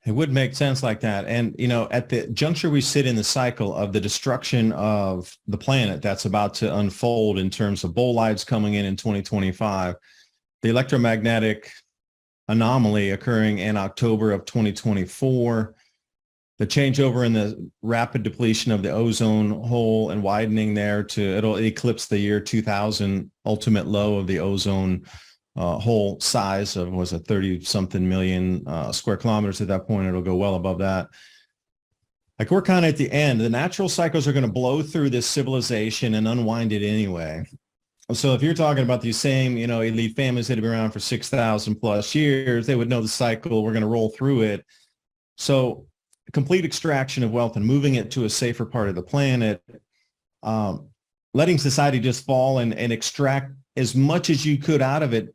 It would make sense like that. And, at the juncture we sit in the cycle of the destruction of the planet that's about to unfold in terms of bolides coming in 2025, the electromagnetic anomaly occurring in October of 2024, the changeover in the rapid depletion of the ozone hole and widening there it'll eclipse the year 2000 ultimate low of the ozone whole size of, was it 30 something million square kilometers at that point. It'll go well above that. Like, we're kind of at the end. The natural cycles are going to blow through this civilization and unwind it anyway. So if you're talking about these same, elite families that have been around for 6,000 plus years, they would know the cycle. We're going to roll through it. So complete extraction of wealth and moving it to a safer part of the planet, letting society just fall and extract as much as you could out of it.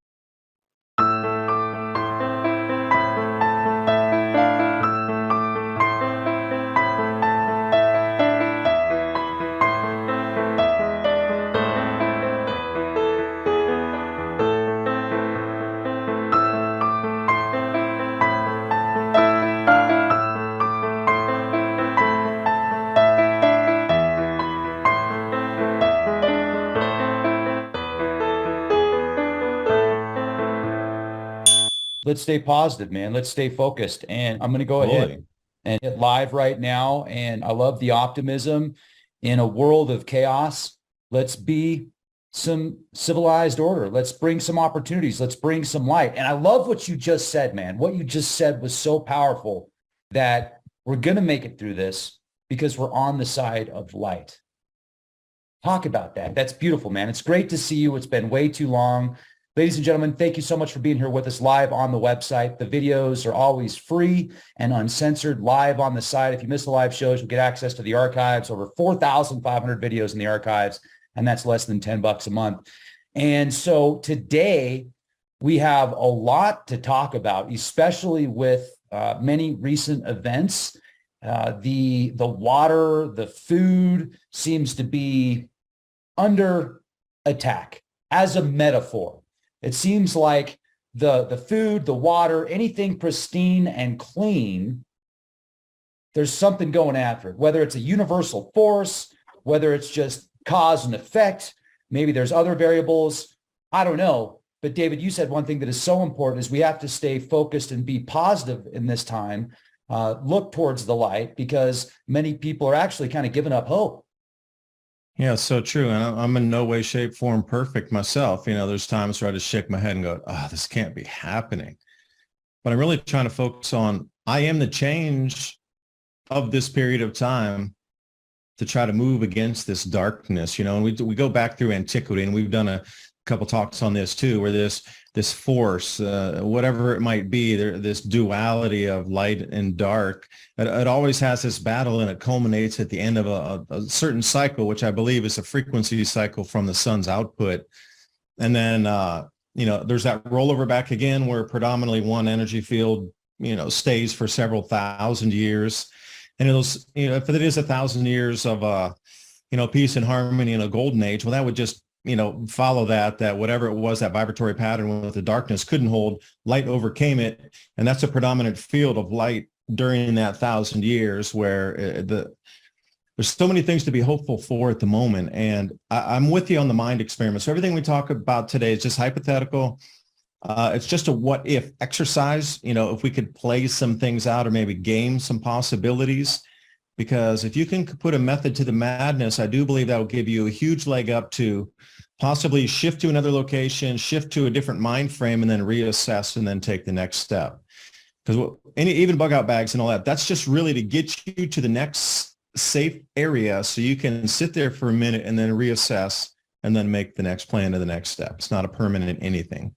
Let's stay positive, man. Let's stay focused. And I'm going to go ahead and hit live right now. And I love the optimism in a world of chaos. Let's be some civilized order. Let's bring some opportunities. Let's bring some light. And I love what you just said, man. What you just said was so powerful, that we're going to make it through this because we're on the side of light. Talk about that. That's beautiful, man. It's great to see you. It's been way too long. Ladies and gentlemen, thank you so much for being here with us live on the website. The videos are always free and uncensored live on the site. If you miss the live shows, you'll get access to the archives, over 4,500 videos in the archives, and that's less than $10 a month. And so today we have a lot to talk about, especially with many recent events. The water, the food seems to be under attack as a metaphor. It seems like the food, the water, anything pristine and clean, there's something going after it, whether it's a universal force, whether it's just cause and effect, maybe there's other variables. I don't know. But David, you said one thing that is so important is we have to stay focused and be positive in this time, look towards the light, because many people are actually kind of giving up hope. Yeah, so true. And I'm in no way, shape, form perfect myself. There's times where I just shake my head and go, this can't be happening. But I'm really trying to focus on, I am the change of this period of time to try to move against this darkness, and we go back through antiquity, and we've done a couple talks on this too, where this force, whatever it might be, this duality of light and dark, it always has this battle, and it culminates at the end of a certain cycle, which I believe is a frequency cycle from the sun's output. And then, there's that rollover back again where predominantly one energy field, stays for several thousand years. And if it is 1,000 years of, peace and harmony in a golden age, well, that would just, follow that whatever it was, that vibratory pattern with the darkness couldn't hold, light overcame it. And that's a predominant field of light during that 1,000 years, where there's so many things to be hopeful for at the moment. And I'm with you on the mind experiment. So everything we talk about today is just hypothetical. It's just a what if exercise, if we could play some things out or maybe game some possibilities. Because if you can put a method to the madness, I do believe that will give you a huge leg up to possibly shift to another location, shift to a different mind frame, and then reassess and then take the next step. Because even bug out bags and all that, that's just really to get you to the next safe area so you can sit there for a minute and then reassess and then make the next plan to the next step. It's not a permanent anything.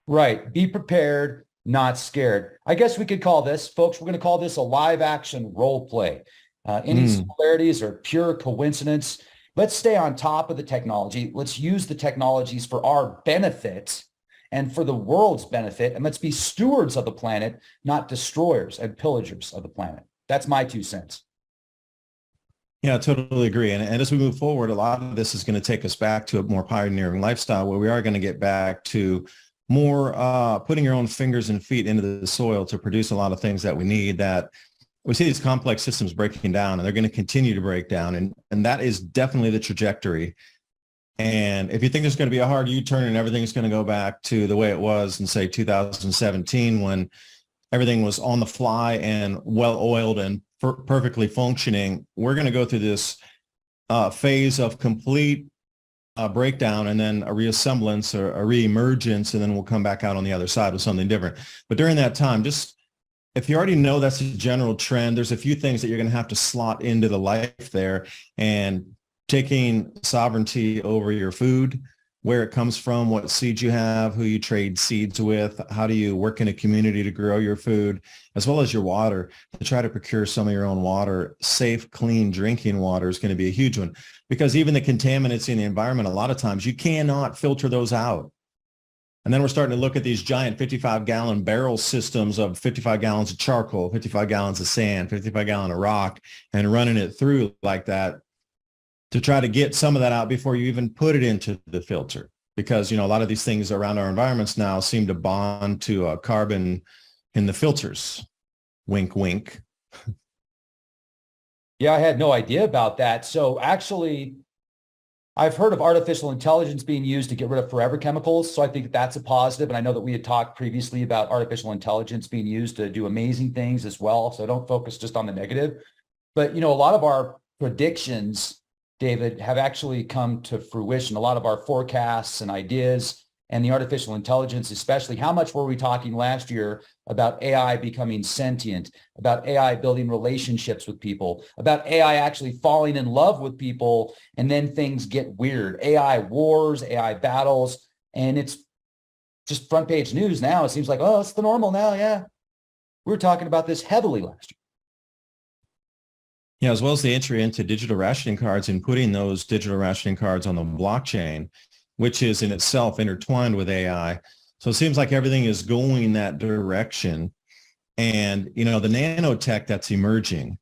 Right. Be prepared, not scared. I guess we could call this, folks, we're going to call this a live action role play. Any similarities are pure coincidence. Let's stay on top of the technology. Let's use the technologies for our benefit and for the world's benefit. And let's be stewards of the planet, not destroyers and pillagers of the planet. That's my 2 cents. Yeah, I totally agree. And as we move forward, a lot of this is going to take us back to a more pioneering lifestyle where we are going to get back to more putting your own fingers and feet into the soil to produce a lot of things that we need. That we see these complex systems breaking down, and they're going to continue to break down. And that is definitely the trajectory. And if you think there's going to be a hard U-turn and everything's going to go back to the way it was in, say, 2017, when everything was on the fly and well-oiled and perfectly functioning, we're going to go through this phase of complete breakdown and then a reassemblance or a reemergence, and then we'll come back out on the other side with something different. But during that time, just if you already know that's a general trend, there's a few things that you're going to have to slot into the life there, and taking sovereignty over your food, where it comes from, what seeds you have, who you trade seeds with, how do you work in a community to grow your food, as well as your water, to try to procure some of your own water. Safe, clean drinking water is going to be a huge one, because even the contaminants in the environment, a lot of times you cannot filter those out. And then we're starting to look at these giant 55-gallon barrel systems of 55 gallons of charcoal, 55 gallons of sand, 55 gallon of rock, and running it through like that to try to get some of that out before you even put it into the filter. Because, you know, a lot of these things around our environments now seem to bond to carbon in the filters. Wink, wink. Yeah, I had no idea about that. So actually, I've heard of artificial intelligence being used to get rid of forever chemicals. So I think that's a positive. And I know that we had talked previously about artificial intelligence being used to do amazing things as well. So don't focus just on the negative. But, you know, a lot of our predictions, David, have actually come to fruition. A lot of our forecasts and ideas and the artificial intelligence, especially. How much were we talking last year about AI becoming sentient, about AI building relationships with people, about AI actually falling in love with people, and then things get weird. AI wars, AI battles, and it's just front page news now. It seems like, oh, it's the normal now. Yeah. We were talking about this heavily last year. Yeah, as well as the entry into digital rationing cards and putting those digital rationing cards on the blockchain, which is in itself intertwined with AI. So it seems like everything is going that direction. And, you know, the nanotech that's emerging.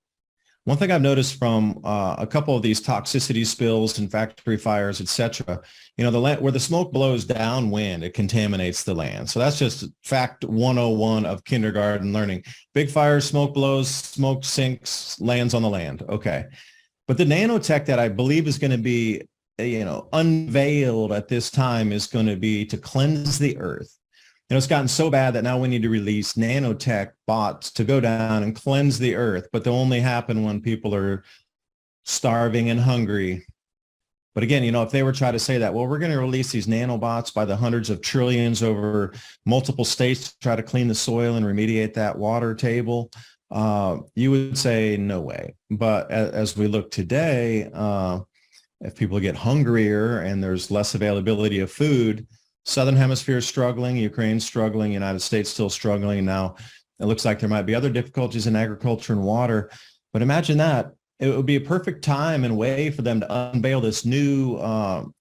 One thing I've noticed from a couple of these toxicity spills and factory fires, et cetera, you know, the land, where the smoke blows downwind, it contaminates the land. So that's just fact 101 of kindergarten learning. Big fires, smoke blows, smoke sinks, lands on the land. Okay. But the nanotech that I believe is going to be, you know, unveiled at this time is going to be to cleanse the earth. You know, it's gotten so bad that now we need to release nanotech bots to go down and cleanse the earth, but they'll only happen when people are starving and hungry. But again, you know, if they were trying to say that, well, we're going to release these nanobots by the hundreds of trillions over multiple states to try to clean the soil and remediate that water table, you would say no way. But as we look today, if people get hungrier and there's less availability of food, Southern Hemisphere is struggling, Ukraine's struggling, United States still struggling. And now it looks like there might be other difficulties in agriculture and water. But imagine that. It would be a perfect time and way for them to unveil this new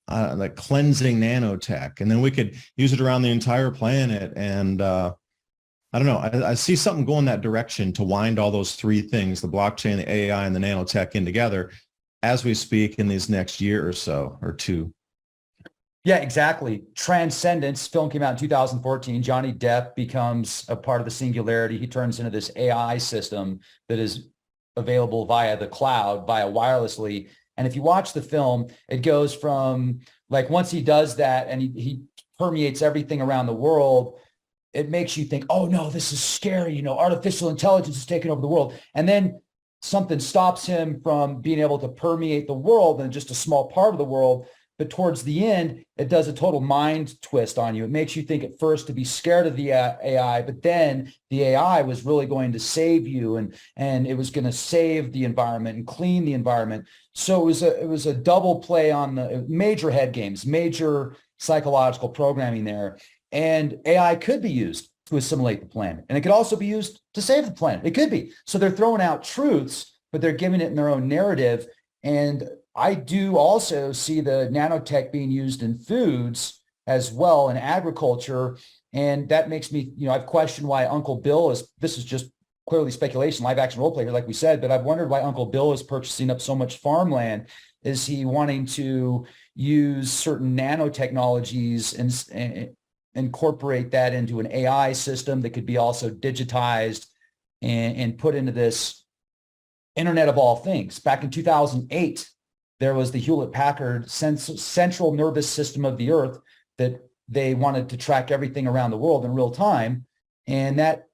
like cleansing nanotech. And then we could use it around the entire planet. And I don't know, I see something going that direction to wind all those three things, the blockchain, the AI, and the nanotech in together as we speak in these next year or so, or two. Yeah, exactly. Transcendence film came out in 2014. Johnny Depp becomes a part of the singularity. He turns into this AI system that is available via the cloud, via wirelessly. And if you watch the film, it goes from like, once he does that and he permeates everything around the world, it makes you think, oh no, this is scary. You know, artificial intelligence is taking over the world. And then something stops him from being able to permeate the world and just a small part of the world. But towards the end, it does a total mind twist on you. It makes you think at first to be scared of the AI, but then the AI was really going to save you, and it was going to save the environment and clean the environment. So it was a double play on the major head games, major psychological programming there. And AI could be used to assimilate the planet. And it could also be used to save the planet. It could be. So they're throwing out truths, but they're giving it in their own narrative. And I do also see the nanotech being used in foods as well, in agriculture. And that makes me, I've questioned why Uncle Bill this is just clearly speculation, live action role play here, like we said, but I've wondered why Uncle Bill is purchasing up so much farmland. Is he wanting to use certain nanotechnologies and incorporate that into an AI system that could be also digitized and put into this Internet of all things? Back in 2008, there was the Hewlett-Packard central nervous system of the earth that they wanted to track everything around the world in real time. And that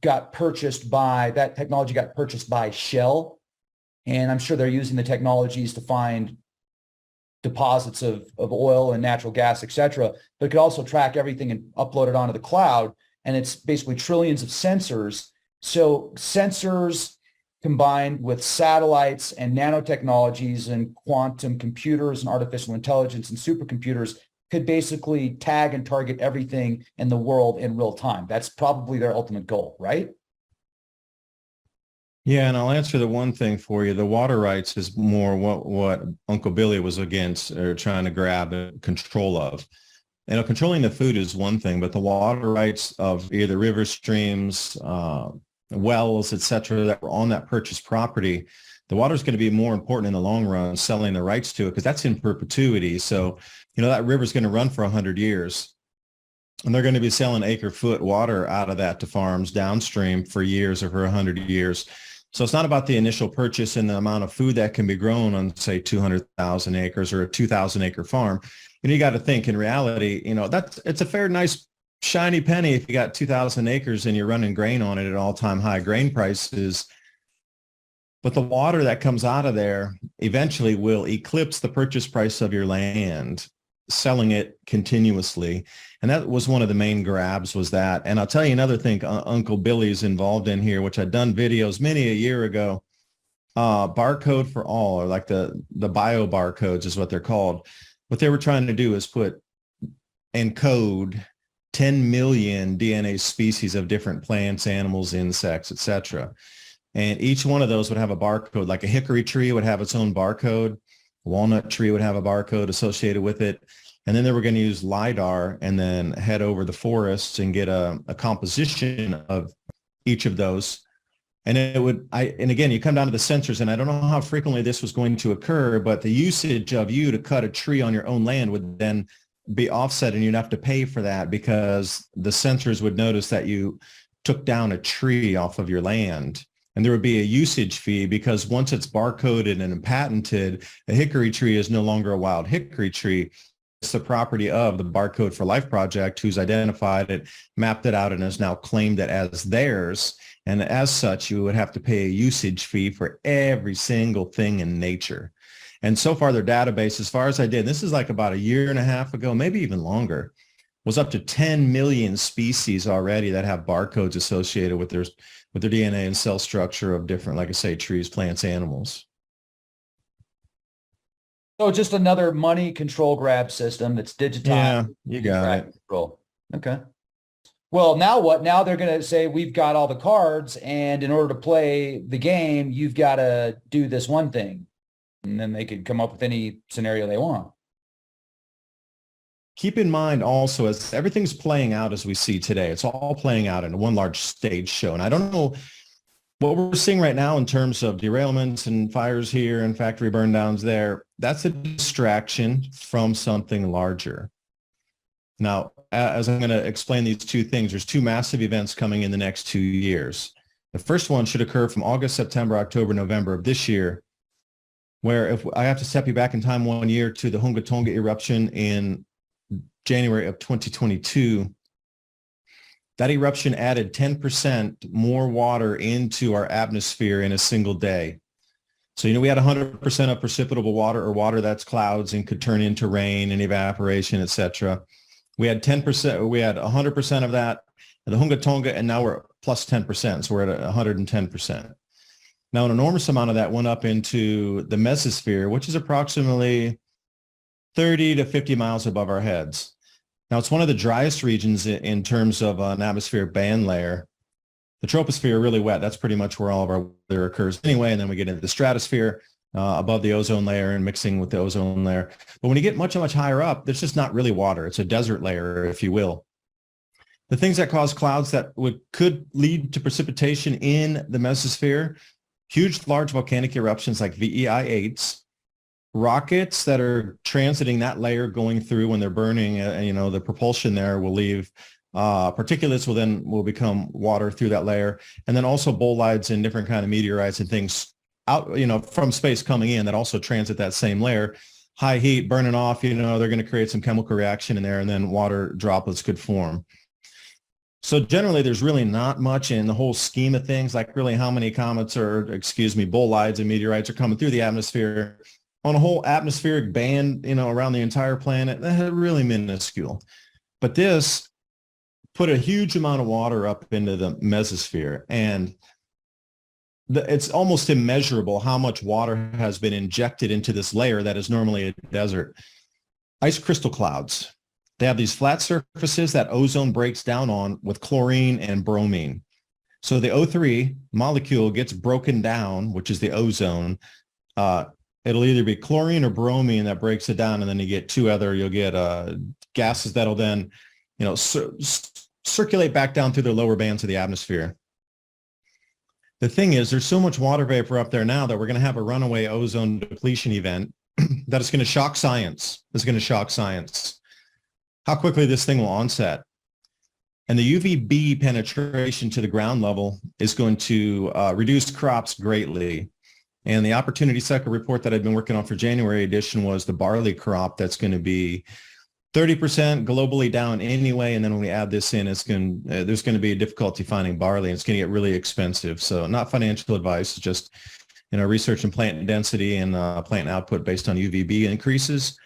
technology got purchased by Shell. And I'm sure they're using the technologies to find deposits of oil and natural gas, et cetera, but it could also track everything and upload it onto the cloud. And it's basically trillions of sensors. So sensors combined with satellites and nanotechnologies and quantum computers and artificial intelligence and supercomputers could basically tag and target everything in the world in real time. That's probably their ultimate goal, right? Yeah, and I'll answer the one thing for you. The water rights is more what Uncle Billy was against or trying to grab control of. Controlling the food is one thing, but the water rights of either river streams, wells, et cetera, that were on that purchased property, the water is going to be more important in the long run, selling the rights to it, because that's in perpetuity. So, that river is going to run for 100 years. And they're going to be selling acre-foot water out of that to farms downstream for years or for 100 years. So it's not about the initial purchase and the amount of food that can be grown on, say, 200,000 acres or a 2,000-acre farm. And you got to think, in reality, it's a fair, nice, shiny penny if you got 2,000 acres and you're running grain on it at all-time high grain prices. But the water that comes out of there eventually will eclipse the purchase price of your land, selling it continuously. And that was one of the main grabs, was that. And I'll tell you another thing Uncle Billy's involved in here, which I'd done videos many a year ago. Barcode for all, or like the bio barcodes is what they're called. What they were trying to do is encode 10 million DNA species of different plants, animals, insects, etc. And each one of those would have a barcode. Like a hickory tree would have its own barcode. Walnut tree would have a barcode associated with it. And then they were going to use LiDAR and then head over the forests and get a composition of each of those. And and again, you come down to the sensors, and I don't know how frequently this was going to occur, but the usage of you to cut a tree on your own land would then be offset, and you'd have to pay for that because the sensors would notice that you took down a tree off of your land. And there would be a usage fee, because once it's barcoded and patented, a hickory tree is no longer a wild hickory tree. It's the property of the Barcode for Life Project, who's identified it, mapped it out, and has now claimed it as theirs. And as such, you would have to pay a usage fee for every single thing in nature. And so far, their database, as far as I did, this is like about a year and a half ago, maybe even longer, was up to 10 million species already that have barcodes associated with their DNA and cell structure of different, like I say, trees, plants, animals. So just another money control grab system that's digitized. Yeah, you got it. Control. Okay. Well, now what? Now they're going to say, we've got all the cards, and in order to play the game, you've got to do this one thing. And then they could come up with any scenario they want. Keep in mind also, as everything's playing out as we see today, it's all playing out in one large stage show. And I don't know what we're seeing right now in terms of derailments and fires here and factory burn downs there. That's a distraction from something larger. Now, as I'm going to explain these two things, there's two massive events coming in the next 2 years. The first one should occur from August, September, October, November of this year, where if I have to step you back in time 1 year to the Hunga Tonga eruption in January of 2022, that eruption added 10% more water into our atmosphere in a single day. So, we had 100% of precipitable water, or water that's clouds and could turn into rain and evaporation, et cetera. We had 10%, we had 100% of that in the Hunga Tonga, and now we're plus 10%. So we're at 110%. Now, an enormous amount of that went up into the mesosphere, which is approximately 30 to 50 miles above our heads. Now, it's one of the driest regions in terms of an atmospheric band layer. The troposphere really wet. That's pretty much where all of our weather occurs anyway. And then we get into the stratosphere above the ozone layer and mixing with the ozone layer. But when you get much, much higher up, there's just not really water. It's a desert layer, if you will. The things that cause clouds that could lead to precipitation in the mesosphere, huge, large volcanic eruptions like VEI-8s, rockets that are transiting that layer going through when they're burning, the propulsion there will leave particulates will become water through that layer. And then also bolides and different kind of meteorites and things out, from space coming in that also transit that same layer. High heat burning off, they're going to create some chemical reaction in there, and then water droplets could form. So generally, there's really not much in the whole scheme of things, like really how many comets bolides and meteorites are coming through the atmosphere on a whole atmospheric band, around the entire planet. That's really minuscule. But this put a huge amount of water up into the mesosphere, and it's almost immeasurable how much water has been injected into this layer that is normally a desert. Ice crystal clouds. They have these flat surfaces that ozone breaks down on with chlorine and bromine. So the O3 molecule gets broken down, which is the ozone. It'll either be chlorine or bromine that breaks it down, and then you'll get gases that'll then, circulate back down through the lower bands of the atmosphere. The thing is, there's so much water vapor up there now that we're going to have a runaway ozone depletion event that is going to shock science. It's going to shock science. How quickly this thing will onset. And the UVB penetration to the ground level is going to reduce crops greatly. And the opportunity cycle report that I've been working on for January edition was the barley crop that's going to be 30% globally down anyway. And then when we add this in, there's going to be a difficulty finding barley, and it's going to get really expensive. So not financial advice, just, research and plant density and plant output based on UVB increases.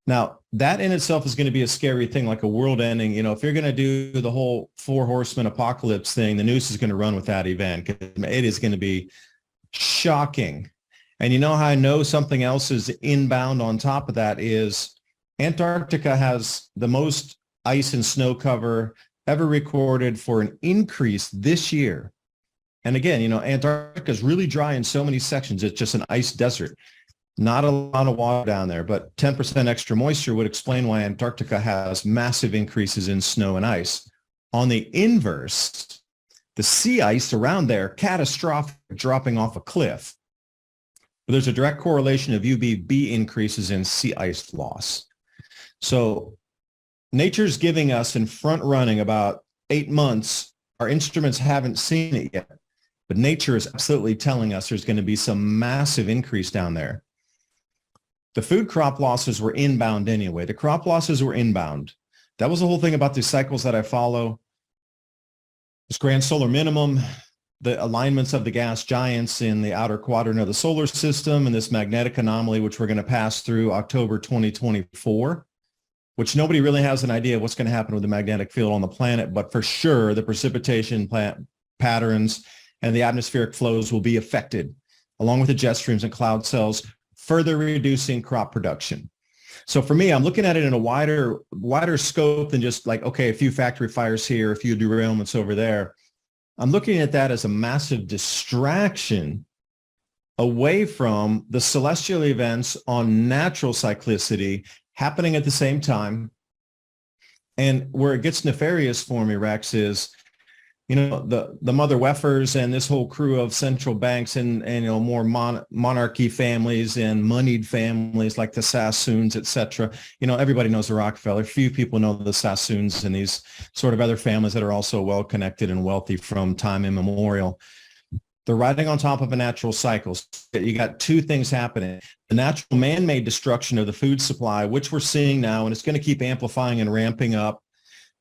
Now, that in itself is going to be a scary thing, like a world ending. If you're going to do the whole 4 horsemen apocalypse thing, the news is going to run with that event. It is going to be shocking. And how I know something else is inbound on top of that is Antarctica has the most ice and snow cover ever recorded for an increase this year. And again, Antarctica is really dry in so many sections. It's just an ice desert. Not a lot of water down there, but 10% extra moisture would explain why Antarctica has massive increases in snow and ice. On the inverse, the sea ice around there, catastrophic, dropping off a cliff. But there's a direct correlation of UVB increases in sea ice loss. So nature's giving us in front running about 8 months. Our instruments haven't seen it yet, but nature is absolutely telling us there's going to be some massive increase down there. The food crop losses were inbound anyway. The crop losses were inbound. That was the whole thing about these cycles that I follow. This grand solar minimum, the alignments of the gas giants in the outer quadrant of the solar system, and this magnetic anomaly, which we're going to pass through October 2024, which nobody really has an idea of what's going to happen with the magnetic field on the planet, but for sure the precipitation patterns and the atmospheric flows will be affected, along with the jet streams and cloud cells, further reducing crop production. So for me, I'm looking at it in a wider scope than just like, okay, a few factory fires here, a few derailments over there. I'm looking at that as a massive distraction away from the celestial events on natural cyclicity happening at the same time. And where it gets nefarious for me, Rex, is, the mother weffers and this whole crew of central banks and more monarchy families and moneyed families like the Sassoons, et cetera. Everybody knows the Rockefeller. Few people know the Sassoons and these sort of other families that are also well connected and wealthy from time immemorial. They're riding on top of a natural cycle. You got 2 things happening. The natural man-made destruction of the food supply, which we're seeing now, and it's going to keep amplifying and ramping up.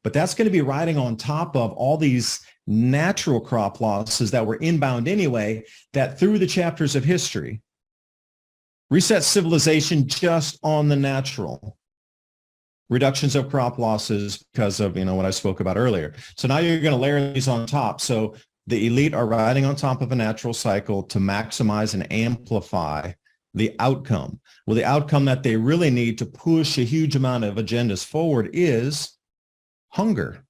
But that's going to be riding on top of all these natural crop losses that were inbound anyway, that through the chapters of history, reset civilization just on the natural. Reductions of crop losses because of, what I spoke about earlier. So now you're going to layer these on top. So the elite are riding on top of a natural cycle to maximize and amplify the outcome. Well, the outcome that they really need to push a huge amount of agendas forward is hunger.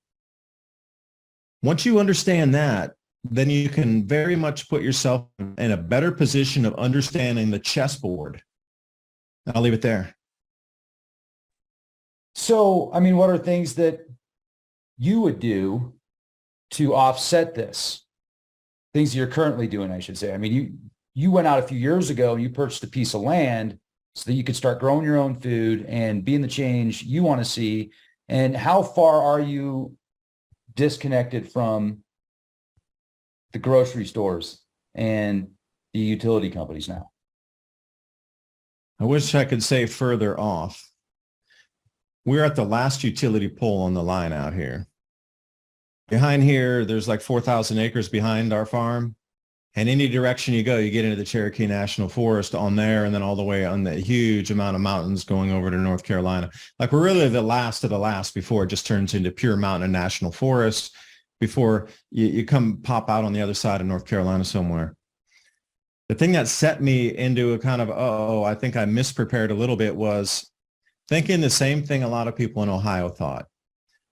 Once you understand that, then you can very much put yourself in a better position of understanding the chessboard. I'll leave it there. So, I mean, what are things that you would do to offset this? Things you're currently doing, I should say. I mean, you went out a few years ago and you purchased a piece of land so that you could start growing your own food and being the change you want to see. And how far are you disconnected from the grocery stores and the utility companies now? I wish I could say further off. We're at the last utility pole on the line out here. Behind here, there's like 4,000 acres behind our farm. And any direction you go, you get into the Cherokee National Forest on there, and then all the way on the huge amount of mountains going over to North Carolina. Like we're really the last of the last before it just turns into pure mountain and national forest, before you come pop out on the other side of North Carolina somewhere. The thing that set me into a kind of, I think I misprepared a little bit, was thinking the same thing a lot of people in Ohio thought.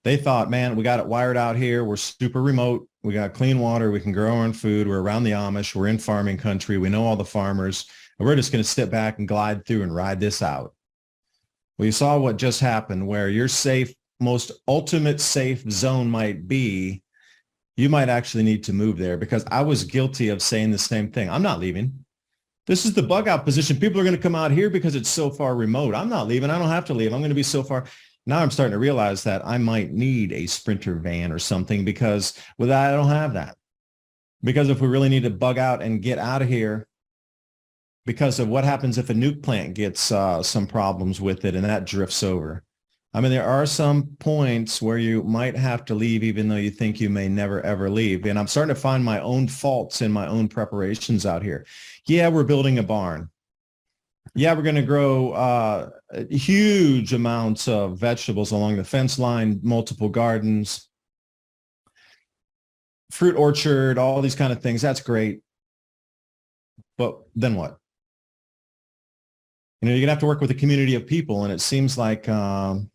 They thought, man, we got it wired out here. We're super remote. We got clean water. We can grow our own food. We're around the Amish. We're in farming country. We know all the farmers. And we're just going to sit back and glide through and ride this out. Well, you saw what just happened, where your safe, most ultimate safe zone might be. You might actually need to move there, because I was guilty of saying the same thing. I'm not leaving. This is the bug out position. People are going to come out here because it's so far remote. I'm not leaving. I don't have to leave. I'm going to be so far. Now I'm starting to realize that I might need a Sprinter van or something, because with that, I don't have that. Because if we really need to bug out and get out of here, because of what happens if a nuke plant gets some problems with it and that drifts over. I mean, there are some points where you might have to leave, even though you think you may never, ever leave. And I'm starting to find my own faults in my own preparations out here. Yeah, we're building a barn. Yeah, we're going to grow huge amounts of vegetables along the fence line, multiple gardens, fruit orchard, all these kind of things. That's great. But then what? You're going to have to work with a community of people. And it seems like all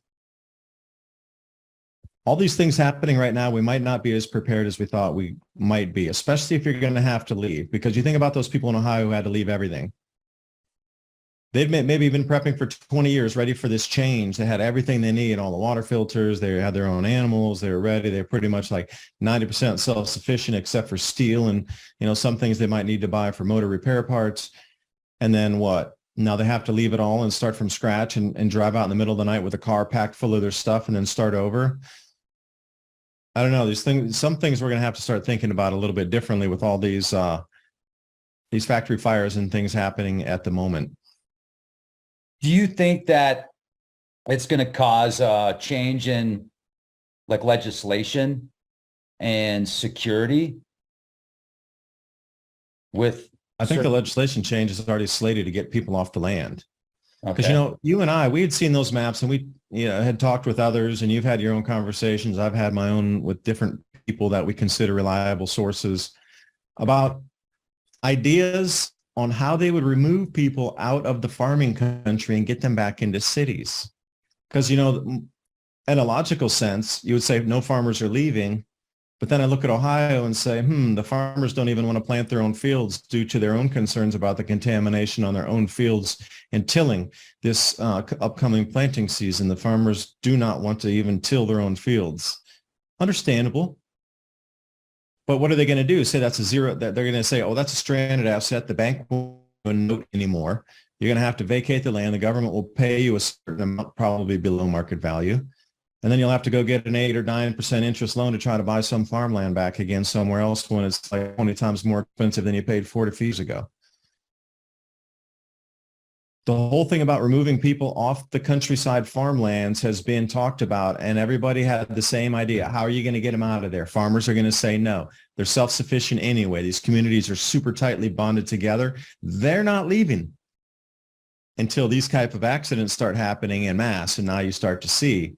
these things happening right now, we might not be as prepared as we thought we might be, especially if you're going to have to leave. Because you think about those people in Ohio who had to leave everything. They've maybe been prepping for 20 years, ready for this change. They had everything they need, all the water filters. They had their own animals. They were ready. They're pretty much like 90% self-sufficient, except for steel and, some things they might need to buy for motor repair parts. And then what? Now they have to leave it all and start from scratch and drive out in the middle of the night with a car packed full of their stuff and then start over. I don't know. Some things we're going to have to start thinking about a little bit differently with all these factory fires and things happening at the moment. Do you think that it's going to cause a change in like legislation and security with? I think the legislation change is already slated to get people off the land. Because, Okay. you and I, we had seen those maps and we had talked with others, and you've had your own conversations. I've had my own with different people that we consider reliable sources about ideas on how they would remove people out of the farming country and get them back into cities. Because, in a logical sense, you would say no farmers are leaving. But then I look at Ohio and say, the farmers don't even want to plant their own fields due to their own concerns about the contamination on their own fields and tilling this upcoming planting season. The farmers do not want to even till their own fields. Understandable. But what are they going to do? Say that's a zero, that they're going to say, that's a stranded asset. The bank won't note anymore. You're going to have to vacate the land. The government will pay you a certain amount, probably below market value. And then you'll have to go get an 8 or 9% interest loan to try to buy some farmland back again somewhere else when it's like 20 times more expensive than you paid for it a few years ago. The whole thing about removing people off the countryside farmlands has been talked about, and everybody had the same idea. How are you going to get them out of there? Farmers are going to say no. They're self-sufficient anyway. These communities are super tightly bonded together. They're not leaving until these type of accidents start happening en masse, and now you start to see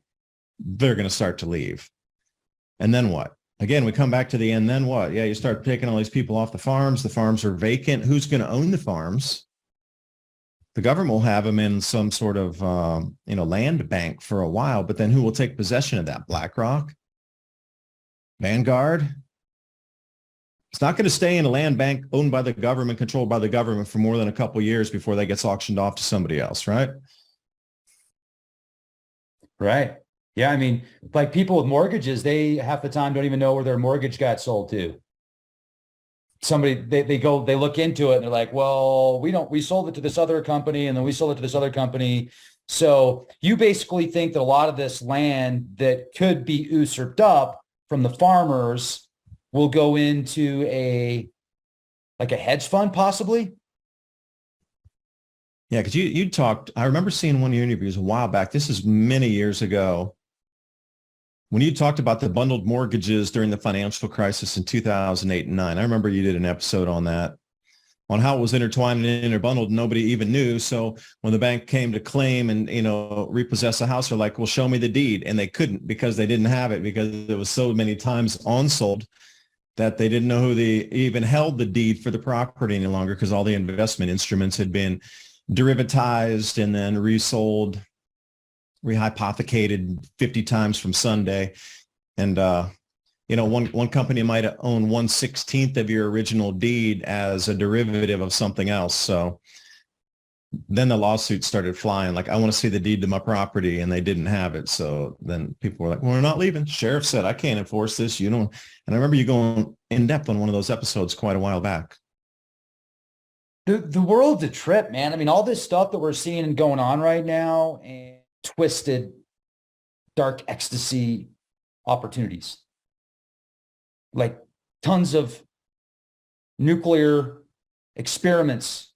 they're going to start to leave. And then what? Again, we come back to the end. Then what? Yeah, you start taking all these people off the farms. The farms are vacant. Who's going to own the farms? The government will have them in some sort of, land bank for a while, but then who will take possession of that? BlackRock? Vanguard? It's not going to stay in a land bank owned by the government, controlled by the government for more than a couple of years before that gets auctioned off to somebody else, right? Right. Yeah. I mean, like people with mortgages, they half the time don't even know where their mortgage got sold to. Somebody, they look into it and they're like, well, we sold it to this other company and then we sold it to this other company. So you basically think that a lot of this land that could be usurped up from the farmers will go into a hedge fund possibly? Yeah, because you talked, I remember seeing one of your interviews a while back. This is many years ago when you talked about the bundled mortgages during the financial crisis in 2008 and 9. I remember you did an episode on that, on how it was intertwined and interbundled. Nobody even knew. So when the bank came to claim and, repossess a house, they're like, well, show me the deed. And they couldn't because they didn't have it because it was so many times unsold that they didn't know who even held the deed for the property any longer because all the investment instruments had been derivatized and then resold, rehypothecated 50 times from Sunday. And, one company might own 1/16 of your original deed as a derivative of something else. So then the lawsuits started flying. Like, I want to see the deed to my property, and they didn't have it. So then people were like, well, we're not leaving. Sheriff said, I can't enforce this. You don't. And I remember you going in depth on one of those episodes quite a while back. The world's a trip, man. I mean, all this stuff that we're seeing and going on right now and twisted, dark ecstasy opportunities, like tons of nuclear experiments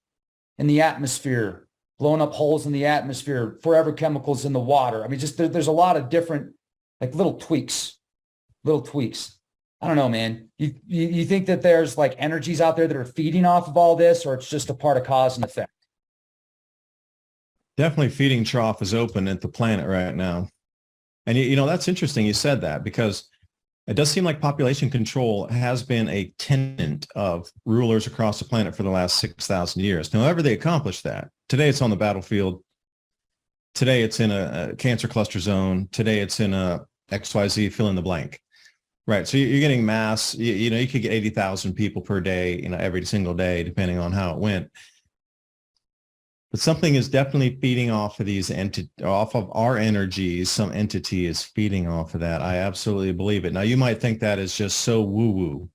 in the atmosphere, blowing up holes in the atmosphere, forever chemicals in the water. I mean, just there's a lot of different, like little tweaks. I don't know, man. You think that there's like energies out there that are feeding off of all this, or it's just a part of cause and effect? Definitely feeding trough is open at the planet right now. And, that's interesting you said that, because it does seem like population control has been a tenet of rulers across the planet for the last 6,000 years. However they accomplish that. Today it's on the battlefield. Today it's in a cancer cluster zone. Today it's in a XYZ fill in the blank. Right. So you're getting mass, you could get 80,000 people per day, every single day, depending on how it went. But something is definitely feeding off of off of our energies. Some entity is feeding off of that. I absolutely believe it. Now, you might think that is just so woo-woo,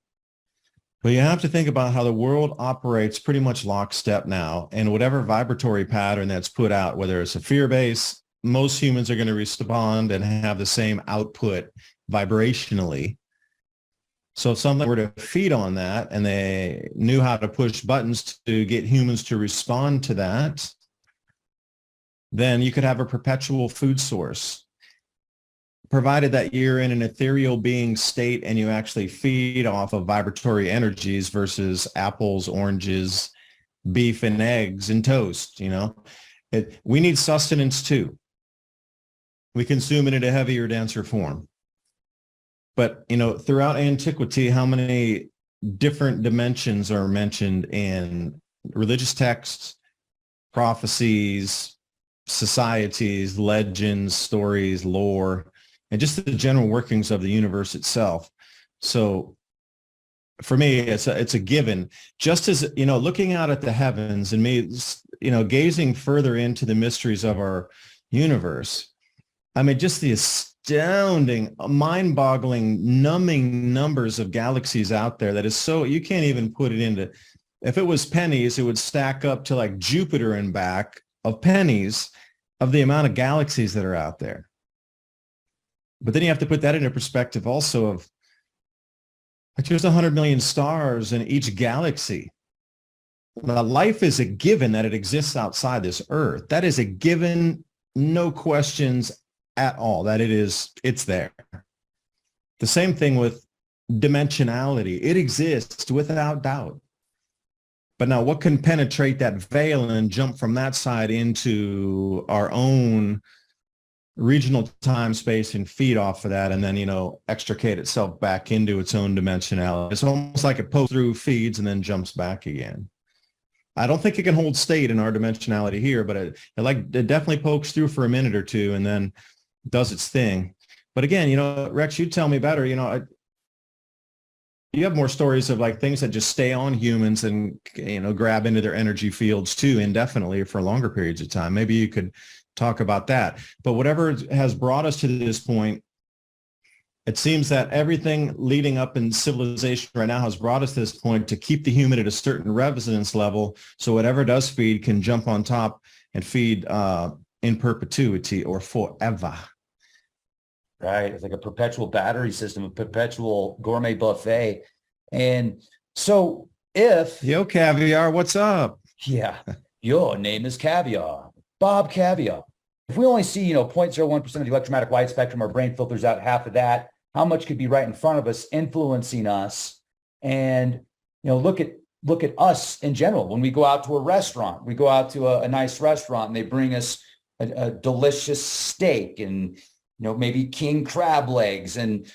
but you have to think about how the world operates pretty much lockstep now. And whatever vibratory pattern that's put out, whether it's a fear base, most humans are going to respond and have the same output vibrationally. So if something were to feed on that and they knew how to push buttons to get humans to respond to that, then you could have a perpetual food source, provided that you're in an ethereal being state and you actually feed off of vibratory energies versus apples, oranges, beef and eggs and toast. We need sustenance too. We consume it in a heavier, denser form. But, throughout antiquity, how many different dimensions are mentioned in religious texts, prophecies, societies, legends, stories, lore, and just the general workings of the universe itself. So for me, it's a given. Just as, looking out at the heavens and me, gazing further into the mysteries of our universe, I mean, just the astounding, mind-boggling, numbing numbers of galaxies out there that is so, you can't even put it into, if it was pennies, it would stack up to like Jupiter and back of pennies of the amount of galaxies that are out there. But then you have to put that into perspective also of, like, there's 100 million stars in each galaxy. Now, life is a given that it exists outside this earth. That is a given, no questions at all, that it's there. The same thing with dimensionality. It exists without doubt. But now what can penetrate that veil and jump from that side into our own regional time space and feed off of that and then, extricate itself back into its own dimensionality? It's almost like it pokes through, feeds, and then jumps back again. I don't think it can hold state in our dimensionality here, but it definitely pokes through for a minute or two and then does its thing. But again, Rex, you tell me better, you have more stories of like things that just stay on humans and, grab into their energy fields too indefinitely for longer periods of time. Maybe you could talk about that. But whatever has brought us to this point, it seems that everything leading up in civilization right now has brought us to this point to keep the human at a certain resonance level. So whatever does feed can jump on top and feed in perpetuity or forever. Right. It's like a perpetual battery system, a perpetual gourmet buffet. And so if... Yo, Caviar, what's up? Yeah. Your name is Caviar. Bob Caviar. If we only see, 0.01% of the electromagnetic light spectrum, our brain filters out half of that. How much could be right in front of us, influencing us? And, look at us in general. When we go out to a restaurant, we go out to a nice restaurant and they bring us a delicious steak and, maybe king crab legs and,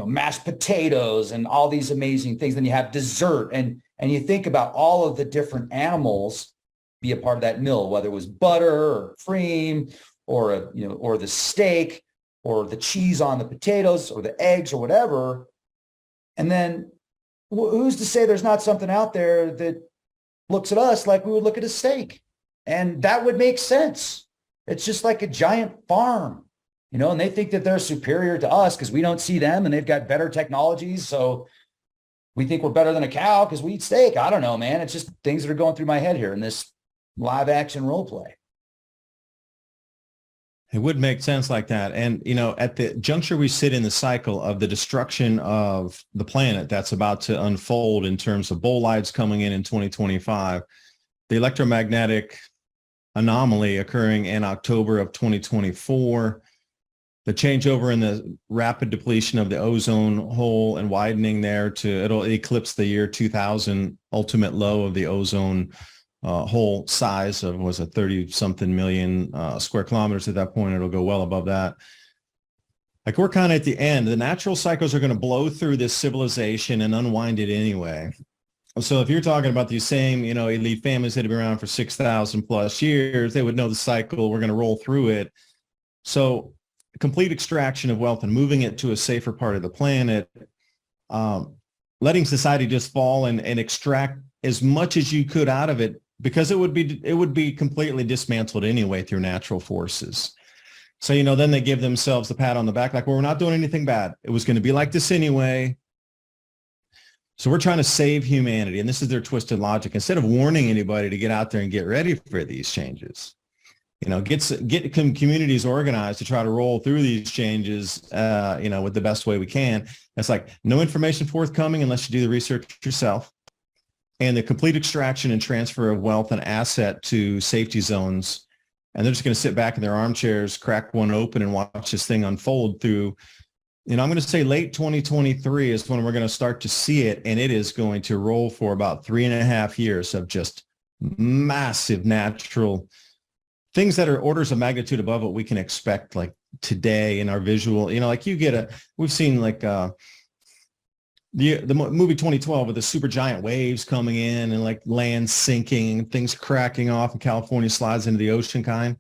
mashed potatoes and all these amazing things. Then you have dessert and you think about all of the different animals be a part of that meal, whether it was butter or cream or, or the steak or the cheese on the potatoes or the eggs or whatever. And then who's to say there's not something out there that looks at us like we would look at a steak? And that would make sense. It's just like a giant farm. And they think that they're superior to us because we don't see them and they've got better technologies. So we think we're better than a cow because we eat steak. I don't know, man. It's just things that are going through my head here in this live action role play. It would make sense like that. And, at the juncture we sit in the cycle of the destruction of the planet that's about to unfold in terms of bolides coming in 2025, the electromagnetic anomaly occurring in October of 2024, the changeover in the rapid depletion of the ozone hole and widening there it'll eclipse the year 2000 ultimate low of the ozone hole size of was a 30 something million square kilometers at that point. It'll go well above that. Like we're kind of at the end. The natural cycles are going to blow through this civilization and unwind it anyway. So if you're talking about these same, elite families that have been around for 6,000 plus years, they would know the cycle. We're going to roll through it. So complete extraction of wealth and moving it to a safer part of the planet, letting society just fall and extract as much as you could out of it, because it would be completely dismantled anyway through natural forces. So, then they give themselves the pat on the back, like, well, we're not doing anything bad. It was going to be like this anyway. So we're trying to save humanity. And this is their twisted logic. Instead of warning anybody to get out there and get ready for these changes, get communities organized to try to roll through these changes, with the best way we can. It's like no information forthcoming unless you do the research yourself. And the complete extraction and transfer of wealth and asset to safety zones. And they're just going to sit back in their armchairs, crack one open and watch this thing unfold through, I'm going to say late 2023 is when we're going to start to see it. And it is going to roll for about 3.5 years of just massive natural things that are orders of magnitude above what we can expect like today in our visual, like we've seen like, the movie 2012 with the super giant waves coming in and like land sinking and things cracking off and California slides into the ocean kind.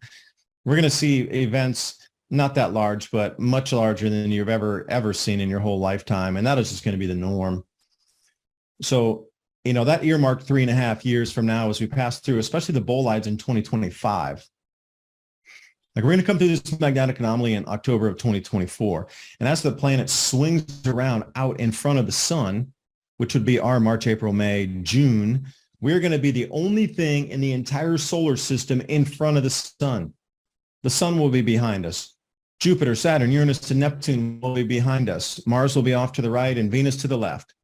We're going to see events not that large, but much larger than you've ever seen in your whole lifetime. And that is just going to be the norm. So, that earmarked 3.5 years from now as we pass through, especially the bolides in 2025. Like we're going to come through this magnetic anomaly in October of 2024. And as the planet swings around out in front of the sun, which would be our March, April, May, June, we're going to be the only thing in the entire solar system in front of the sun. The sun will be behind us. Jupiter, Saturn, Uranus, and Neptune will be behind us. Mars will be off to the right and Venus to the left.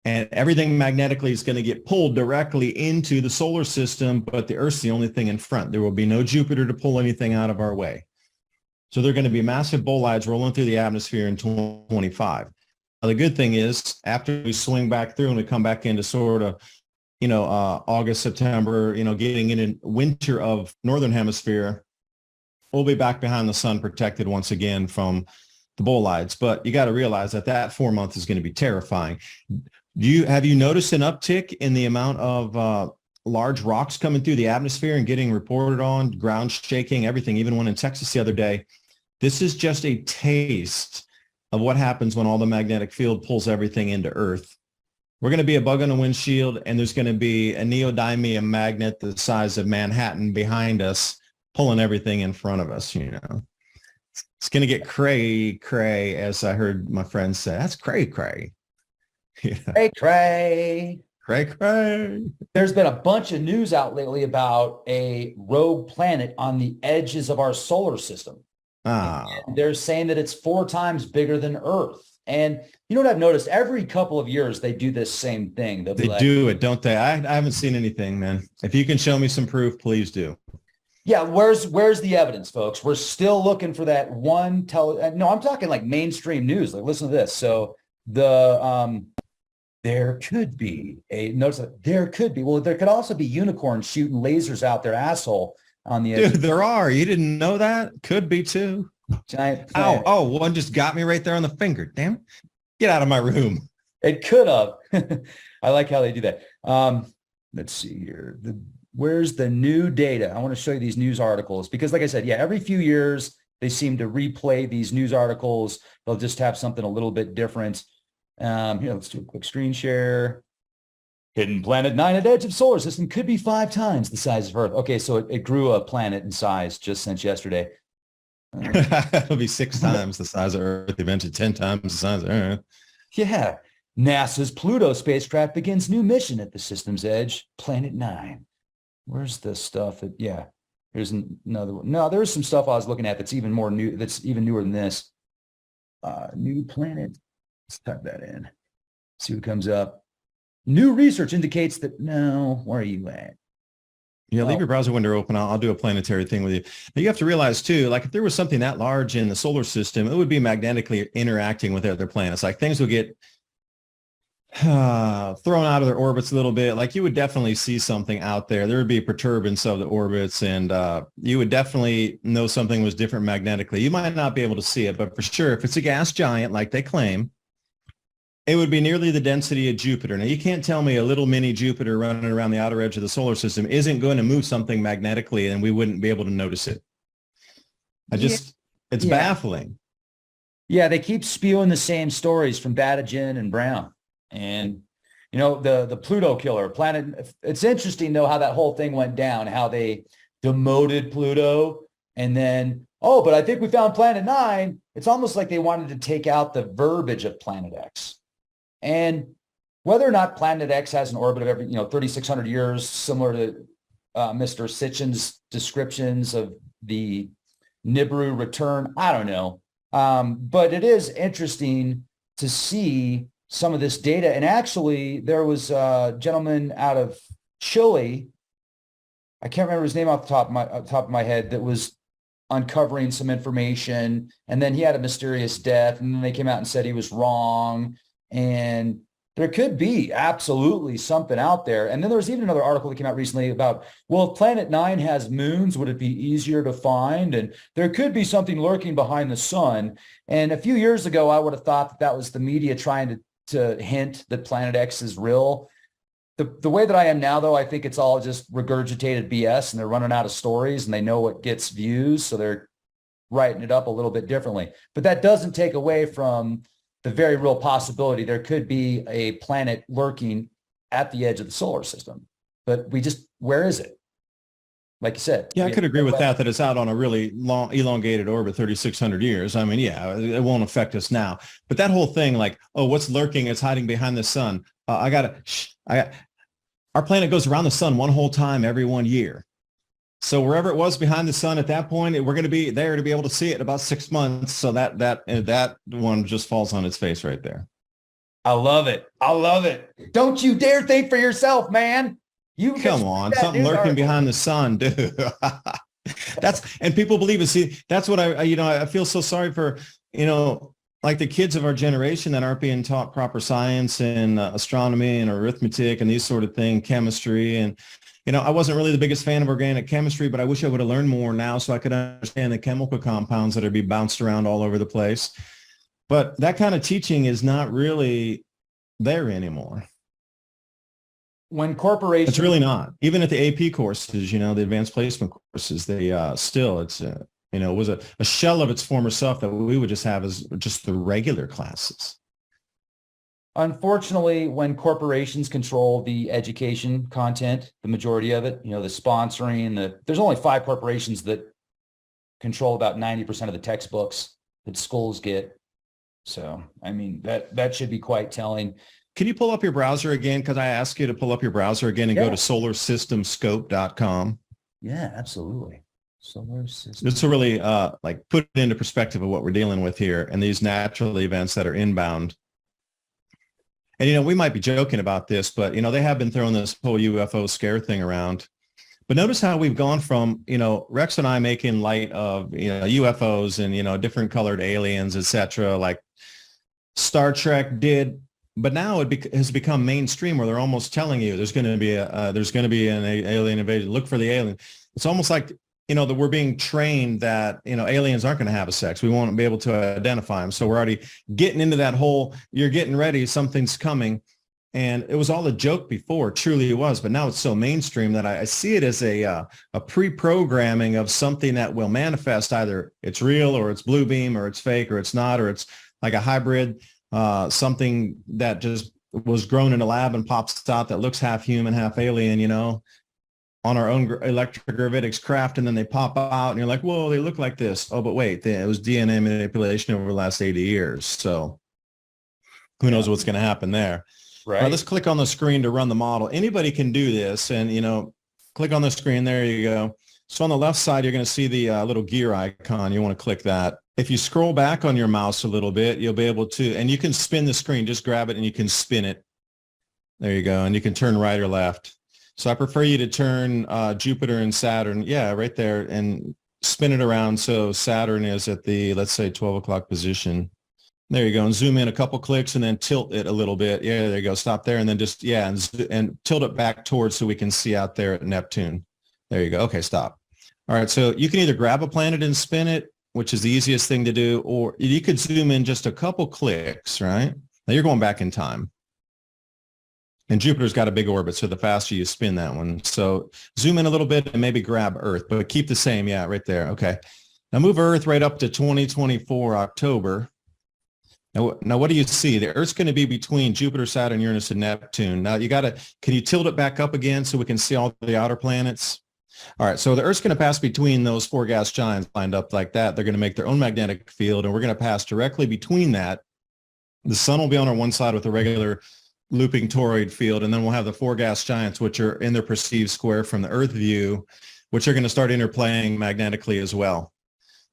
And everything magnetically is going to get pulled directly into the solar system, but the Earth's the only thing in front. There will be no Jupiter to pull anything out of our way. So there are going to be massive bolides rolling through the atmosphere in 2025. Now, the good thing is after we swing back through and we come back into sort of, August, September, getting in winter of Northern Hemisphere, we'll be back behind the sun protected once again from the bolides. But you got to realize that 4 month is going to be terrifying. Have you noticed an uptick in the amount of large rocks coming through the atmosphere and getting reported on, ground shaking, everything, even one in Texas the other day. This is just a taste of what happens when all the magnetic field pulls everything into Earth. We're going to be a bug on a windshield, and there's going to be a neodymium magnet the size of Manhattan behind us, pulling everything in front of us, you know. It's going to get cray, as I heard my friends say. That's cray. Yeah. Cray. There's been a bunch of news out lately about a rogue planet on the edges of our solar system. And they're saying that it's 4 times bigger than Earth. And you know what I've noticed? Every couple of years, they do this same thing. They do it, don't they? I haven't seen anything, man. If you can show me some proof, please do. Yeah, where's the evidence, folks? We're still looking for that one. No, I'm talking like mainstream news. Like, listen to this. So there could be there could also be unicorns shooting lasers out their asshole on the edge. Dude, there are. You didn't know that? Could be too. Giant planet. Oh, one just got me right there on the finger. Damn it. Get out of my room. It could have. I like how they do that. Let's see here. Where's the new data? I want to show you these news articles because, like I said, yeah, every few years they seem to replay these news articles. They'll just have something a little bit different. Here, let's do a quick screen share. Hidden planet 9 at edge of solar system could be 5 times the size of Earth. Okay, so it grew a planet in size just since yesterday. It'll be 6 times the size of Earth, eventually 10 times the size of Earth. Yeah. NASA's Pluto spacecraft begins new mission at the system's edge, Planet 9. Where's the stuff that, yeah, here's another one. No, there's some stuff I was looking at that's even more new, that's even newer than this. New planet. Let's type that in. See what comes up. New research indicates that, no, where are you at? Yeah, leave your browser window open. I'll do a planetary thing with you. Now, you have to realize, too, like if there was something that large in the solar system, it would be magnetically interacting with other planets. Like things would get thrown out of their orbits a little bit. Like you would definitely see something out there. There would be a perturbance of the orbits, and you would definitely know something was different magnetically. You might not be able to see it, but for sure, if it's a gas giant like they claim, it would be nearly the density of Jupiter. Now, you can't tell me a little mini Jupiter running around the outer edge of the solar system isn't going to move something magnetically and we wouldn't be able to notice it. It's baffling. Yeah, they keep spewing the same stories from Badagen and Brown. And, you know, the Pluto killer planet. It's interesting, though, how that whole thing went down, how they demoted Pluto and then, oh, but I think we found Planet 9. It's almost like they wanted to take out the verbiage of Planet X. And whether or not Planet X has an orbit of every, 3,600 years, similar to Mr. Sitchin's descriptions of the Nibiru return, I don't know. But it is interesting to see some of this data. And actually, there was a gentleman out of Chile, I can't remember his name off the top of my head, that was uncovering some information. And then he had a mysterious death. And then they came out and said he was wrong. And there could be absolutely something out there. And then there was even another article that came out recently about, well, if Planet 9 has moons, would it be easier to find? And there could be something lurking behind the sun. And a few years ago, I would have thought that was the media trying to hint that Planet X is real. The way that I am now, though, I think it's all just regurgitated BS, and they're running out of stories, and they know what gets views, so they're writing it up a little bit differently. But that doesn't take away from the very real possibility there could be a planet lurking at the edge of the solar system. But where is it? Like you said. Yeah, I could agree with that it's out on a really long, elongated orbit, 3,600 years. I mean, yeah, it won't affect us now. But that whole thing, like, oh, what's lurking? It's hiding behind the sun. Our planet goes around the sun one whole time every 1 year. So wherever it was behind the sun at that point, we're going to be there to be able to see it in about 6 months. So that one just falls on its face right there. I love it. Don't you dare think for yourself, man. You come on, something lurking behind the sun, dude. And people believe it. See, that's what I feel so sorry for, like the kids of our generation that aren't being taught proper science and astronomy and arithmetic and these sort of things, chemistry. And, I wasn't really the biggest fan of organic chemistry, but I wish I would have learned more now so I could understand the chemical compounds that are being bounced around all over the place. But that kind of teaching is not really there anymore. when corporations, it's really not. Even at the AP courses, the advanced placement courses, they still, it's it was a shell of its former self that we would just have as just the regular classes. unfortunately, when corporations control the education content, the majority of it, the sponsoring, there's only 5 corporations that control about 90% of the textbooks that schools get. So, I mean, that should be quite telling. Can you pull up your browser again? Because I asked you to pull up your browser again and go to solarsystemscope.com. Yeah, absolutely. Solar system. This will really put it into perspective of what we're dealing with here and these natural events that are inbound. And, we might be joking about this, but, they have been throwing this whole UFO scare thing around. But notice how we've gone from, Rex and I making light of, UFOs and, different colored aliens, etc., like Star Trek did. But now it has become mainstream where they're almost telling you there's going to be an alien invasion. Look for the alien. It's almost like, that we're being trained that, aliens aren't going to have a sex. We won't be able to identify them. So we're already getting into that whole, you're getting ready, something's coming. And it was all a joke before, truly it was, but now it's so mainstream that I see it as a pre-programming of something that will manifest. Either it's real or it's blue beam or it's fake or it's not, or it's like a hybrid, something that just was grown in a lab and pops out that looks half human, half alien, on our own electric gravitics craft, and then they pop out and you're like, whoa, they look like this. Oh, but wait, it was DNA manipulation over the last 80 years. So who knows what's going to happen there. Right. All right, let's click on the screen to run the model. Anybody can do this, and click on the screen. There you go. So on the left side, you're going to see the little gear icon. You want to click that. If you scroll back on your mouse a little bit, you'll be able to, and you can spin the screen. Just grab it and you can spin it. There you go, and you can turn right or left. So I prefer you to turn Jupiter and Saturn, right there, and spin it around so Saturn is at the, let's say, 12 o'clock position. There you go, and zoom in a couple clicks and then tilt it a little bit. Yeah, there you go. Stop there and then just, and tilt it back towards so we can see out there at Neptune. There you go. Okay, stop. All right, so you can either grab a planet and spin it, which is the easiest thing to do, or you could zoom in just a couple clicks, right? Now you're going back in time. And Jupiter's got a big orbit, so the faster you spin that one. So zoom in a little bit and maybe grab Earth, but keep the same. Yeah, right there. Okay. Now move Earth right up to 2024 October. Now, what do you see? The Earth's going to be between Jupiter, Saturn, Uranus, and Neptune. Now, can you tilt it back up again so we can see all the outer planets? All right, so the Earth's going to pass between those 4 gas giants lined up like that. They're going to make their own magnetic field, and we're going to pass directly between that. The sun will be on our one side with a regular looping toroid field, and then we'll have the 4 gas giants, which are in their perceived square from the Earth view, which are going to start interplaying magnetically as well.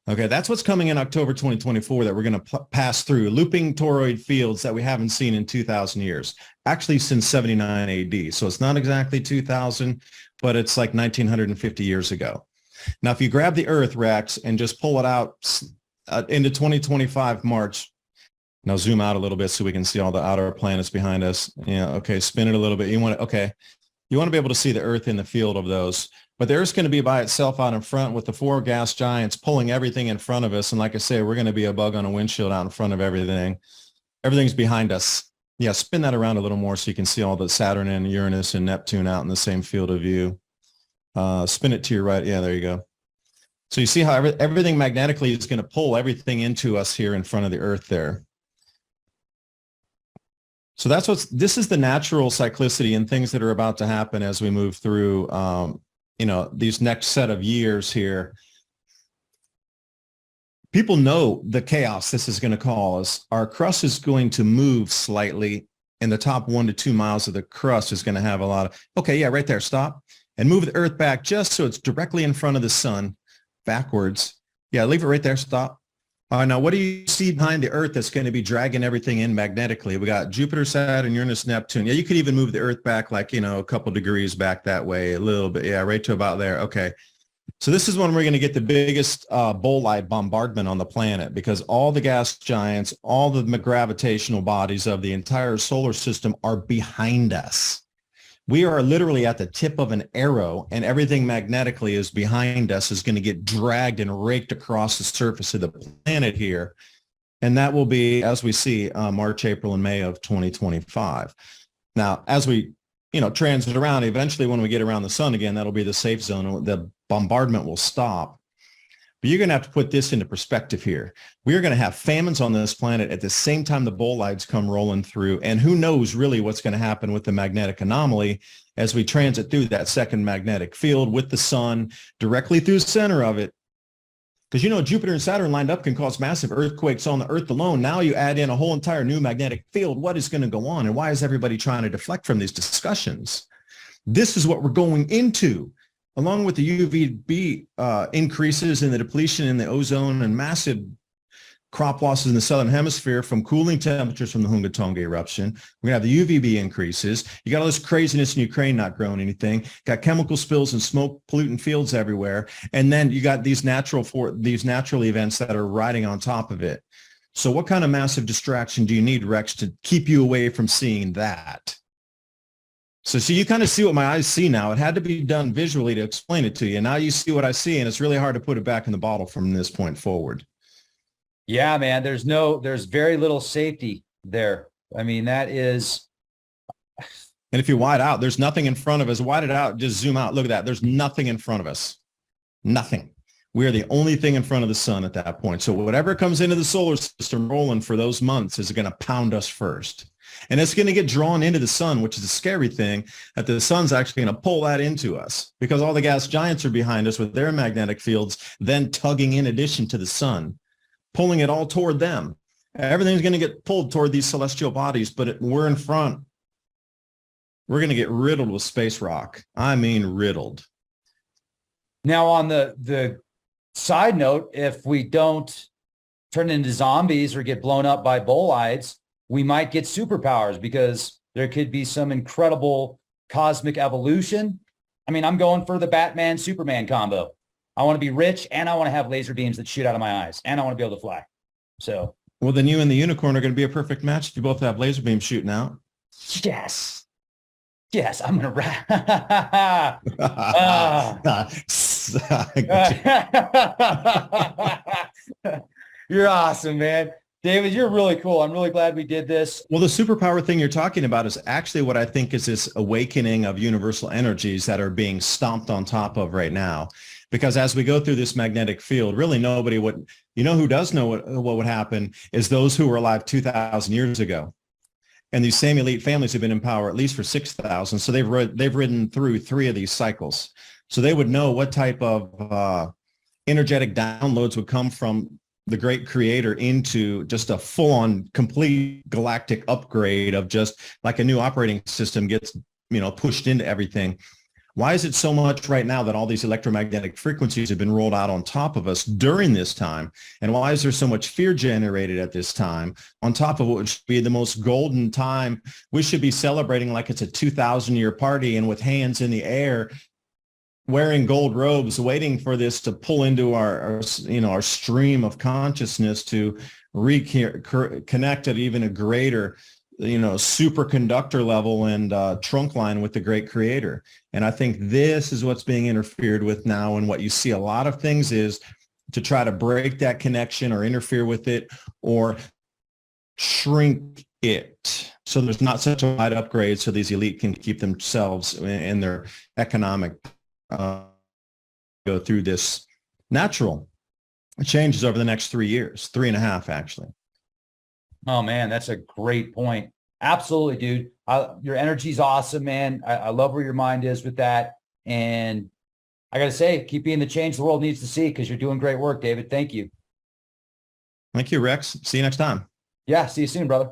Okay, that's what's coming in October 2024 that we're going to pass through, looping toroid fields that we haven't seen in 2,000 years, actually since 79 AD. So it's not exactly 2,000, but it's like 1,950 years ago. Now, if you grab the Earth, Rex, and just pull it out into 2025 March, now zoom out a little bit so we can see all the outer planets behind us. Yeah, okay, spin it a little bit. You want to be able to see the Earth in the field of those. But the Earth's going to be by itself out in front with the 4 gas giants pulling everything in front of us. And like I say, we're going to be a bug on a windshield out in front of everything. Everything's behind us. Yeah, spin that around a little more so you can see all the Saturn and Uranus and Neptune out in the same field of view. Spin it to your right. Yeah, there you go. So you see how everything magnetically is going to pull everything into us here in front of the Earth there. So this is the natural cyclicity and things that are about to happen as we move through, these next set of years here. People know the chaos this is going to cause. Our crust is going to move slightly, and the top 1 to 2 miles of the crust is going to have a lot of, okay, yeah, right there, stop. And move the Earth back just so it's directly in front of the sun, backwards. Yeah, leave it right there, stop. All right, now what do you see behind the Earth that's going to be dragging everything in magnetically? We got Jupiter, Saturn, Uranus, Neptune. Yeah, you could even move the Earth back like, a couple degrees back that way, a little bit. Yeah, right to about there. Okay. So this is when we're going to get the biggest bolide bombardment on the planet, because all the gas giants, all the gravitational bodies of the entire solar system are behind us. We are literally at the tip of an arrow, and everything magnetically is behind us is going to get dragged and raked across the surface of the planet here. And that will be, as we see, March, April, and May of 2025. Now, as we transit around. Eventually, when we get around the sun again, that'll be the safe zone. The bombardment will stop. But you're going to have to put this into perspective here. We are going to have famines on this planet at the same time the bolides come rolling through. And who knows really what's going to happen with the magnetic anomaly as we transit through that second magnetic field with the sun directly through the center of it. Because, Jupiter and Saturn lined up can cause massive earthquakes on the Earth alone. Now you add in a whole entire new magnetic field. What is going to go on? And why is everybody trying to deflect from these discussions? This is what we're going into. Along with the UVB increases in the depletion in the ozone and massive crop losses in the southern hemisphere from cooling temperatures from the Hunga Tonga eruption, we're going to have the UVB increases. You got all this craziness in Ukraine not growing anything. Got chemical spills and smoke pollutant fields everywhere, and then you got these natural events that are riding on top of it. So, what kind of massive distraction do you need, Rex, to keep you away from seeing that? So you kind of see what my eyes see now. It had to be done visually to explain it to you. Now you see what I see, and it's really hard to put it back in the bottle from this point forward. Yeah, man, there's very little safety there. I mean, that is. And if you wide out, there's nothing in front of us. Wide it out, just zoom out. Look at that. There's nothing in front of us. Nothing. We are the only thing in front of the sun at that point. So whatever comes into the solar system rolling for those months is going to pound us first. And it's going to get drawn into the sun, which is a scary thing, that the sun's actually going to pull that into us because all the gas giants are behind us with their magnetic fields, then tugging in addition to the sun, pulling it all toward them. Everything's going to get pulled toward these celestial bodies, but we're in front. We're going to get riddled with space rock. I mean, riddled. Now, on the side note, if we don't turn into zombies or get blown up by bolides, we might get superpowers because there could be some incredible cosmic evolution. I mean, I'm going for the Batman Superman combo. I want to be rich and I want to have laser beams that shoot out of my eyes and I want to be able to fly. So, well, then you and the unicorn are going to be a perfect match if you both have laser beams shooting out. Yes, I'm going to You're awesome, man. David, you're really cool. I'm really glad we did this. Well, the superpower thing you're talking about is actually what I think is this awakening of universal energies that are being stomped on top of right now. Because as we go through this magnetic field, really nobody would, who does know what would happen is those who were alive 2,000 years ago. And these same elite families have been in power at least for 6,000. So they've ridden through 3 of these cycles. So they would know what type of energetic downloads would come from the great creator into just a full-on complete galactic upgrade of just like a new operating system gets, pushed into everything. Why is it so much right now that all these electromagnetic frequencies have been rolled out on top of us during this time? And why is there so much fear generated at this time on top of what should be the most golden time? We should be celebrating like it's a 2,000-year party and with hands in the air, wearing gold robes, waiting for this to pull into our stream of consciousness to reconnect at even a greater, superconductor level and trunk line with the great creator. And I think this is what's being interfered with now. And what you see a lot of things is to try to break that connection or interfere with it or shrink it. So there's not such a wide upgrade so these elite can keep themselves in their economic go through this natural changes over the next 3 years, 3.5 actually. Oh man, that's a great point. Absolutely, dude. Your energy's awesome, man. I love where your mind is with that. And I got to say, keep being the change the world needs to see because you're doing great work, David. Thank you. Thank you, Rex. See you next time. Yeah, see you soon, brother.